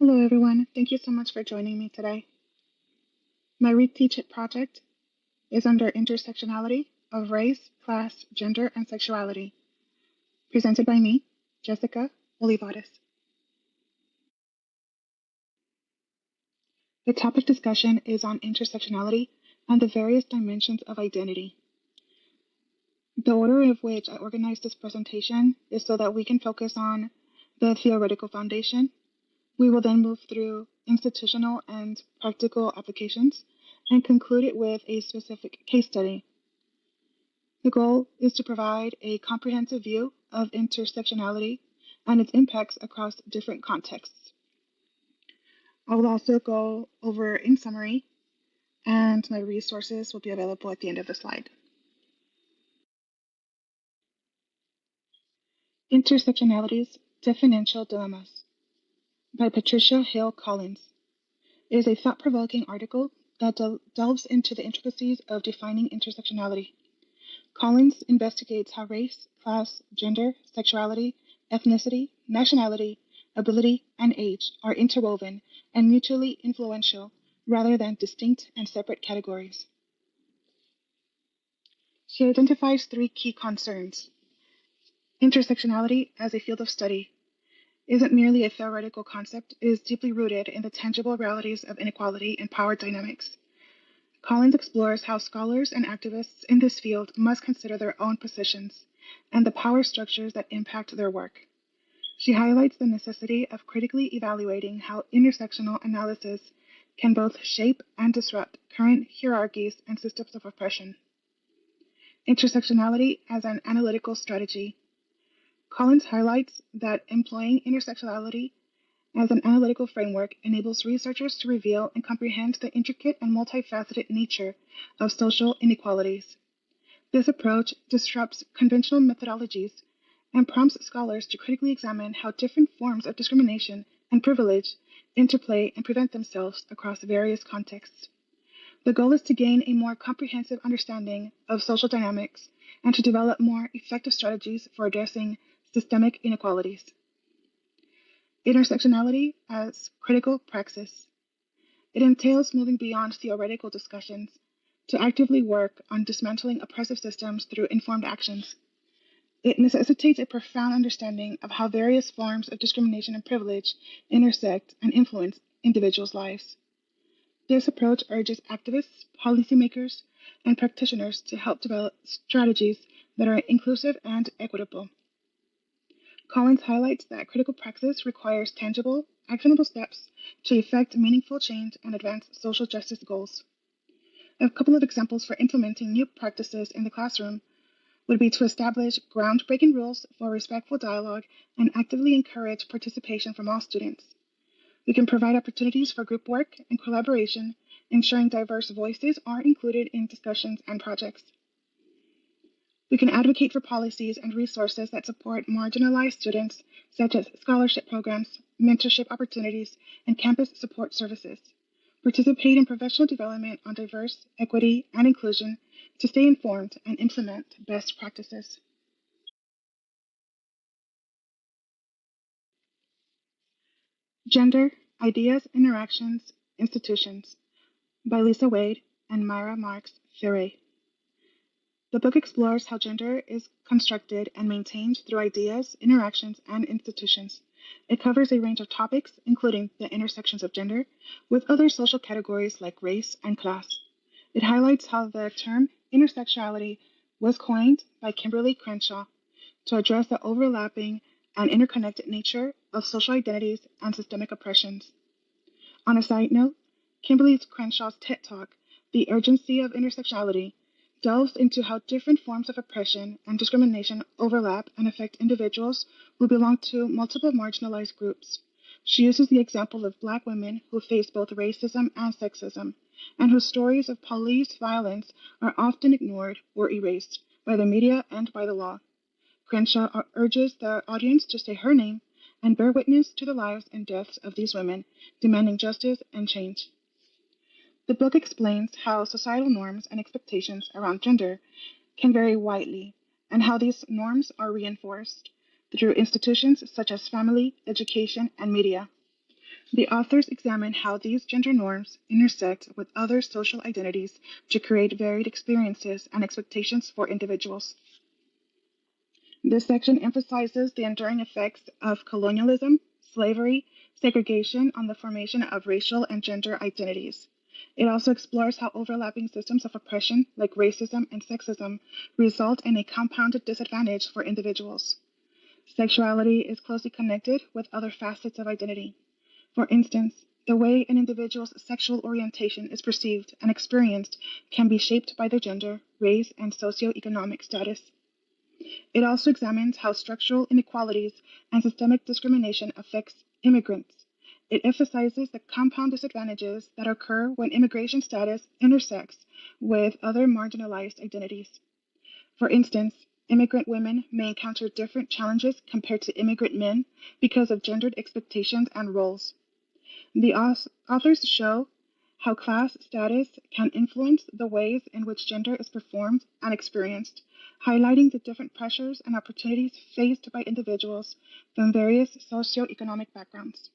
Hello, everyone. Thank you so much for joining me today. My ReTeachIt project is under intersectionality of race, class, gender, and sexuality, presented by me, Jessica Olivares. The topic discussion is on intersectionality and the various dimensions of identity. The order of which I organized this presentation is so that we can focus on the theoretical foundation. We will then move through institutional and practical applications and conclude it with a specific case study. The goal is to provide a comprehensive view of intersectionality and its impacts across different contexts. I will also go over in summary, and my resources will be available at the end of the slide. Intersectionality's Differential Dilemmas by Patricia Hill Collins. It is a thought-provoking article that delves into the intricacies of defining intersectionality. Collins investigates how race, class, gender, sexuality, ethnicity, nationality, ability, and age are interwoven and mutually influential rather than distinct and separate categories. She identifies three key concerns. Intersectionality as a field of study isn't merely a theoretical concept, it is deeply rooted in the tangible realities of inequality and power dynamics. Collins explores how scholars and activists in this field must consider their own positions and the power structures that impact their work. She highlights the necessity of critically evaluating how intersectional analysis can both shape and disrupt current hierarchies and systems of oppression. Intersectionality as an analytical strategy. Collins highlights that employing intersectionality as an analytical framework enables researchers to reveal and comprehend the intricate and multifaceted nature of social inequalities. This approach disrupts conventional methodologies and prompts scholars to critically examine how different forms of discrimination and privilege interplay and prevent themselves across various contexts. The goal is to gain a more comprehensive understanding of social dynamics and to develop more effective strategies for addressing systemic inequalities. Intersectionality as critical praxis. It entails moving beyond theoretical discussions to actively work on dismantling oppressive systems through informed actions. It necessitates a profound understanding of how various forms of discrimination and privilege intersect and influence individuals' lives. This approach urges activists, policymakers, and practitioners to help develop strategies that are inclusive and equitable. Collins highlights that critical praxis requires tangible, actionable steps to effect meaningful change and advance social justice goals. A couple of examples for implementing new practices in the classroom would be to establish groundbreaking rules for respectful dialogue and actively encourage participation from all students. We can provide opportunities for group work and collaboration, ensuring diverse voices are included in discussions and projects. We can advocate for policies and resources that support marginalized students, such as scholarship programs, mentorship opportunities, and campus support services. Participate in professional development on diversity, equity, and inclusion to stay informed and implement best practices. Gender, Ideas, Interactions, Institutions by Lisa Wade and Myra Marks Ferre. The book explores how gender is constructed and maintained through ideas, interactions, and institutions. It covers a range of topics, including the intersections of gender, with other social categories like race and class. It highlights how the term intersectionality was coined by Kimberly Crenshaw to address the overlapping and interconnected nature of social identities and systemic oppressions. On a side note, Kimberly Crenshaw's TED Talk, The Urgency of Intersectionality, delves into how different forms of oppression and discrimination overlap and affect individuals who belong to multiple marginalized groups. She uses the example of Black women who face both racism and sexism, and whose stories of police violence are often ignored or erased by the media and by the law. Crenshaw urges the audience to say her name and bear witness to the lives and deaths of these women, demanding justice and change. The book explains how societal norms and expectations around gender can vary widely, and how these norms are reinforced through institutions such as family, education, and media. The authors examine how these gender norms intersect with other social identities to create varied experiences and expectations for individuals. This section emphasizes the enduring effects of colonialism, slavery, segregation on the formation of racial and gender identities. It also explores how overlapping systems of oppression, like racism and sexism, result in a compounded disadvantage for individuals. Sexuality is closely connected with other facets of identity. For instance, the way an individual's sexual orientation is perceived and experienced can be shaped by their gender, race, and socioeconomic status. It also examines how structural inequalities and systemic discrimination affects immigrants. It emphasizes the compound disadvantages that occur when immigration status intersects with other marginalized identities. For instance, immigrant women may encounter different challenges compared to immigrant men because of gendered expectations and roles. The authors show how class status can influence the ways in which gender is performed and experienced, highlighting the different pressures and opportunities faced by individuals from various socioeconomic backgrounds.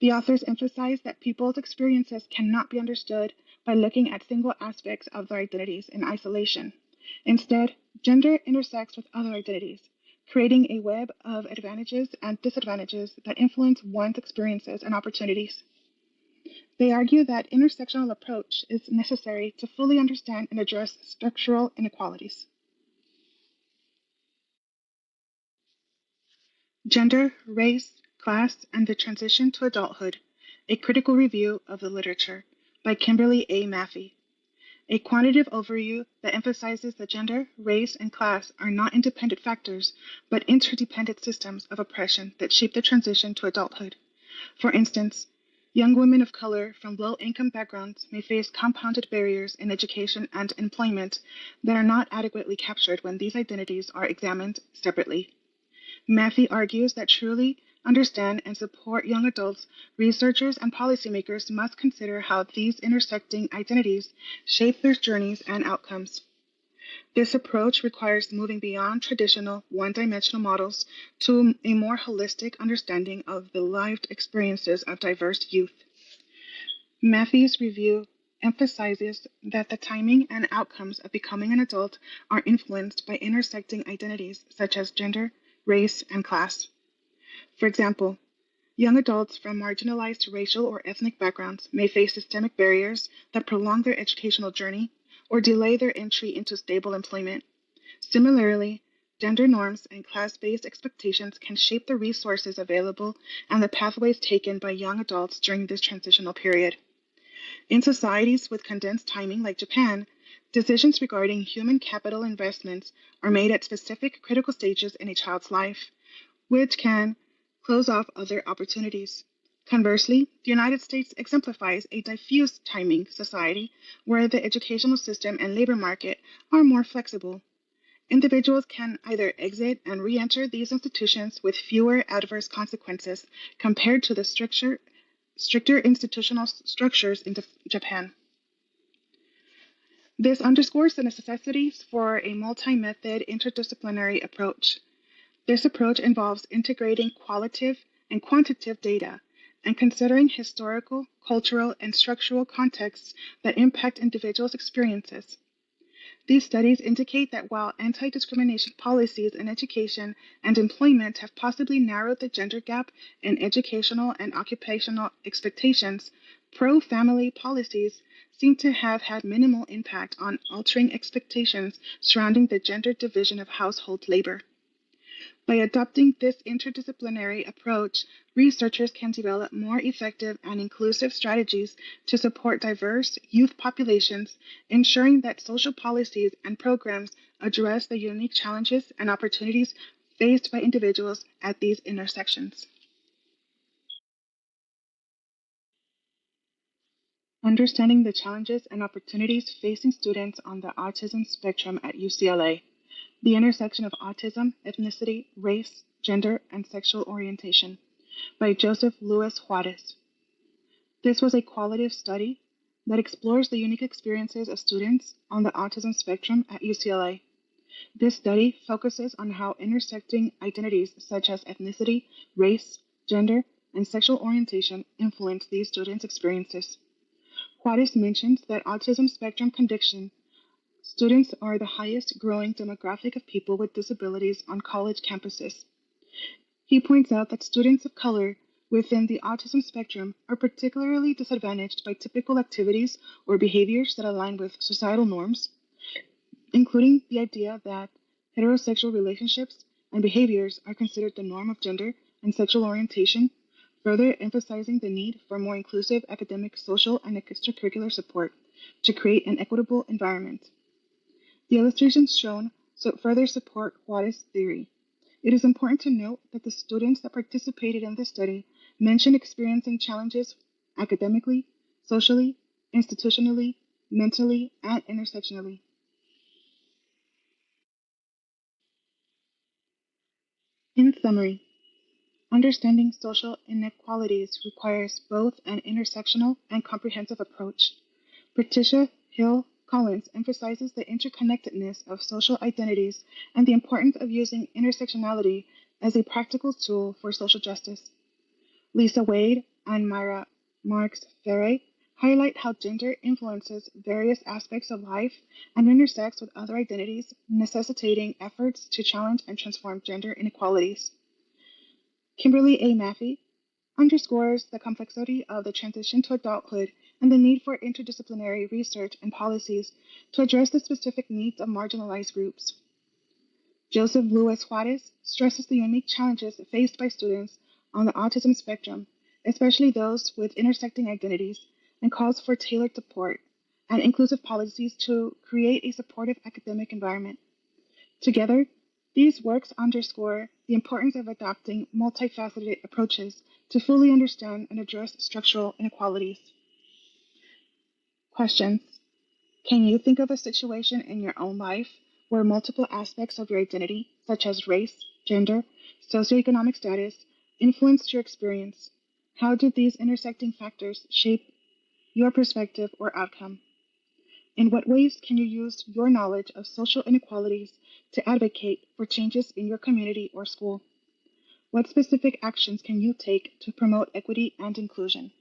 The authors emphasize that people's experiences cannot be understood by looking at single aspects of their identities in isolation. Instead, gender intersects with other identities, creating a web of advantages and disadvantages that influence one's experiences and opportunities. They argue that intersectional approach is necessary to fully understand and address structural inequalities. Gender, Race, Class, and the Transition to Adulthood, a Critical Review of the Literature by Kimberly A. Maffei. A quantitative overview that emphasizes that gender, race, and class are not independent factors, but interdependent systems of oppression that shape the transition to adulthood. For instance, young women of color from low-income backgrounds may face compounded barriers in education and employment that are not adequately captured when these identities are examined separately. Maffei argues that truly understand and support young adults, researchers and policymakers must consider how these intersecting identities shape their journeys and outcomes. This approach requires moving beyond traditional one-dimensional models to a more holistic understanding of the lived experiences of diverse youth. Maffei's review emphasizes that the timing and outcomes of becoming an adult are influenced by intersecting identities such as gender, race, and class. For example, young adults from marginalized racial or ethnic backgrounds may face systemic barriers that prolong their educational journey or delay their entry into stable employment. Similarly, gender norms and class-based expectations can shape the resources available and the pathways taken by young adults during this transitional period. In societies with condensed timing like Japan, decisions regarding human capital investments are made at specific critical stages in a child's life, which can close off other opportunities. Conversely, the United States exemplifies a diffuse timing society where the educational system and labor market are more flexible. Individuals can either exit and re-enter these institutions with fewer adverse consequences compared to the stricter institutional structures in Japan. This underscores the necessity for a multi-method interdisciplinary approach. This approach involves integrating qualitative and quantitative data and considering historical, cultural, and structural contexts that impact individuals' experiences. These studies indicate that while anti-discrimination policies in education and employment have possibly narrowed the gender gap in educational and occupational expectations, pro-family policies seem to have had minimal impact on altering expectations surrounding the gender division of household labor. By adopting this interdisciplinary approach, researchers can develop more effective and inclusive strategies to support diverse youth populations, ensuring that social policies and programs address the unique challenges and opportunities faced by individuals at these intersections. Understanding the challenges and opportunities facing students on the autism spectrum at UCLA. The intersection of autism, ethnicity, race, gender, and sexual orientation by Joseph Luis Juarez. This was a qualitative study that explores the unique experiences of students on the autism spectrum at UCLA. This study focuses on how intersecting identities such as ethnicity, race, gender, and sexual orientation influence these students' experiences. Juarez mentions that autism spectrum condition students are the highest growing demographic of people with disabilities on college campuses. He points out that students of color within the autism spectrum are particularly disadvantaged by typical activities or behaviors that align with societal norms, including the idea that heterosexual relationships and behaviors are considered the norm of gender and sexual orientation, further emphasizing the need for more inclusive academic, social, and extracurricular support to create an equitable environment. The illustrations shown further support Juarez's theory. It is important to note that the students that participated in this study mentioned experiencing challenges academically, socially, institutionally, mentally, and intersectionally. In summary, understanding social inequalities requires both an intersectional and comprehensive approach. Patricia Hill Collins emphasizes the interconnectedness of social identities and the importance of using intersectionality as a practical tool for social justice. Lisa Wade and Myra Marks Ferre highlight how gender influences various aspects of life and intersects with other identities, necessitating efforts to challenge and transform gender inequalities. Kimberly A. Maffei underscores the complexity of the transition to adulthood and the need for interdisciplinary research and policies to address the specific needs of marginalized groups. Joseph Luis Juarez stresses the unique challenges faced by students on the autism spectrum, especially those with intersecting identities, and calls for tailored support and inclusive policies to create a supportive academic environment. Together, these works underscore the importance of adopting multifaceted approaches to fully understand and address structural inequalities. Questions. Can you think of a situation in your own life where multiple aspects of your identity, such as race, gender, socioeconomic status, influenced your experience? How did these intersecting factors shape your perspective or outcome? In what ways can you use your knowledge of social inequalities to advocate for changes in your community or school? What specific actions can you take to promote equity and inclusion?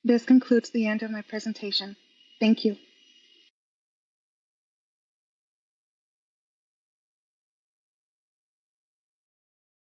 This concludes the end of my presentation. Thank you.